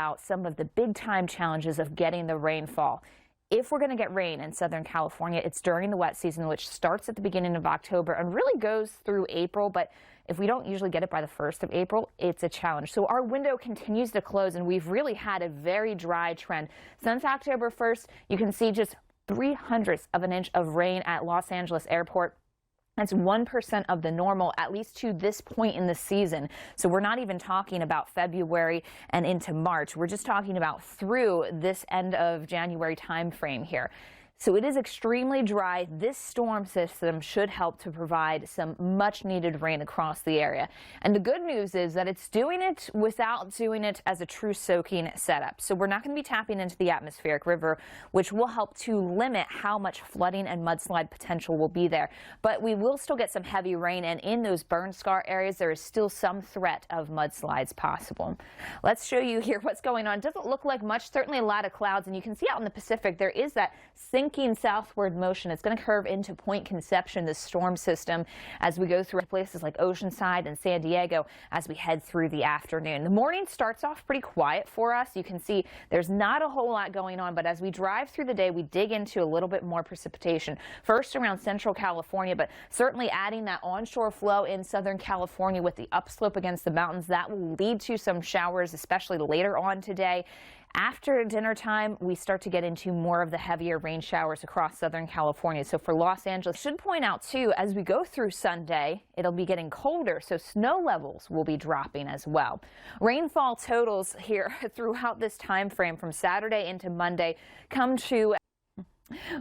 about some of the big time challenges of getting the rainfall. If we're going to get rain in Southern California, it's during the wet season, which starts at the beginning of October and really goes through April. But if we don't usually get it by the 1st of April, it's a challenge. So our window continues to close, and we've really had a very dry trend. Since October 1st, you can see just 0.03 of an inch of rain at Los Angeles Airport. That's 1% of the normal, at least to this point in the season. So we're not even talking about February and into March. We're just talking about through this end of January time frame here. So it is extremely dry. This storm system should help to provide some much needed rain across the area. And the good news is that it's doing it without doing it as a true soaking setup. So we're not going to be tapping into the atmospheric river, which will help to limit how much flooding and mudslide potential will be there. But we will still get some heavy rain, and in those burn scar areas, there is still some threat of mudslides possible. Let's show you here what's going on. It doesn't look like much, certainly a lot of clouds, and you can see out in the Pacific there is that sinking southward motion. It's going to curve into Point Conception, the storm system, as we go through places like Oceanside and San Diego as we head through the afternoon. The morning starts off pretty quiet for us. You can see there's not a whole lot going on, but as we drive through the day, we dig into a little bit more precipitation. First around Central California, but certainly adding that onshore flow in Southern California with the upslope against the mountains. That will lead to some showers, especially later on today. After dinner time, we start to get into more of the heavier rain showers across Southern California. So for Los Angeles, I should point out too, as we go through Sunday, it'll be getting colder, so snow levels will be dropping as well. Rainfall totals here throughout this time frame from Saturday into Monday come to,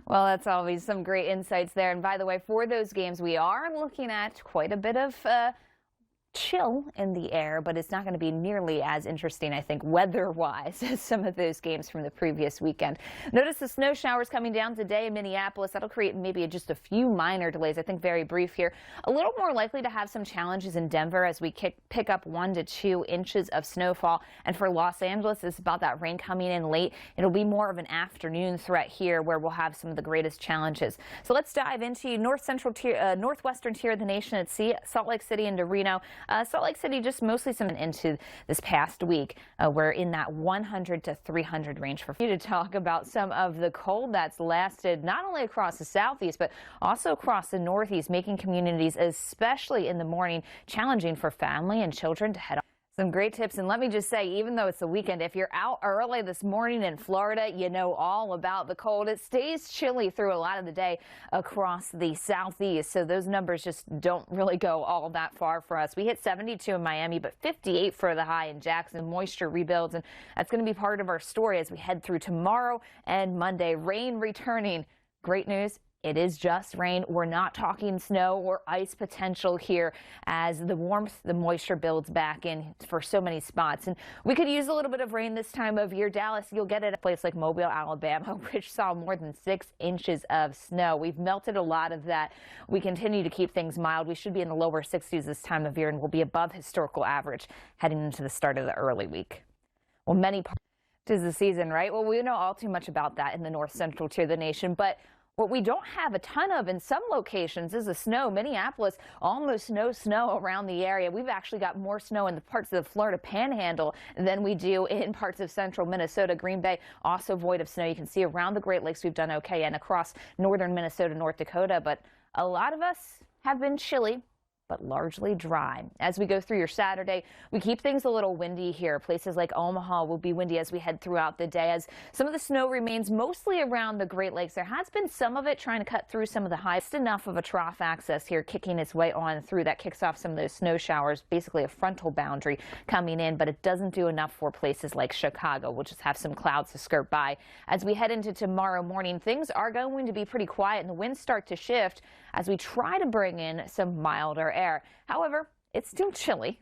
well, that's always some great insights there. And by the way, for those games, we are looking at quite a bit of chill in the air, but it's not going to be nearly as interesting, I think, weather-wise as some of those games from the previous weekend. Notice the snow showers coming down today in Minneapolis. That'll create maybe just a few minor delays, I think very brief here. A little more likely to have some challenges in Denver as we pick up 1 to 2 inches of snowfall. And for Los Angeles, it's about that rain coming in late. It'll be more of an afternoon threat here where we'll have some of the greatest challenges. So let's dive into northwestern tier of the nation at sea, Salt Lake City into Reno. Salt Lake City just mostly some into this past week. We're in that 100 to 300 range for you to talk about some of the cold that's lasted not only across the southeast, but also across the northeast, making communities, especially in the morning, challenging for family and children to head on. Some great tips, and let me just say, even though it's the weekend, if you're out early this morning in Florida, you know all about the cold. It stays chilly through a lot of the day across the southeast, so those numbers just don't really go all that far for us. We hit 72 in Miami, but 58 for the high in Jackson. Moisture rebuilds, and that's going to be part of our story as we head through tomorrow and Monday. Rain returning. Great news. It is just rain. We're not talking snow or ice potential here as the warmth, the moisture builds back in for so many spots. And we could use a little bit of rain this time of year. Dallas, you'll get it at a place like Mobile, Alabama, which saw more than 6 inches of snow. We've melted a lot of that. We continue to keep things mild. We should be in the lower 60s this time of year, and we'll be above historical average heading into the start of the early week. Well, many parts of the season, right? Well, we know all too much about that in the north central tier of the nation, but what we don't have a ton of in some locations is the snow. Minneapolis, almost no snow around the area. We've actually got more snow in the parts of the Florida Panhandle than we do in parts of central Minnesota. Green Bay also void of snow. You can see around the Great Lakes we've done okay, and across northern Minnesota, North Dakota. But a lot of us have been chilly, but largely dry. As we go through your Saturday, we keep things a little windy here. Places like Omaha will be windy as we head throughout the day, as some of the snow remains mostly around the Great Lakes. There has been some of it trying to cut through some of the highs. Just enough of a trough access here kicking its way on through. That kicks off some of those snow showers, basically a frontal boundary coming in, but it doesn't do enough for places like Chicago. We'll just have some clouds to skirt by. As we head into tomorrow morning, things are going to be pretty quiet and the winds start to shift as we try to bring in some milder air. However, it's still chilly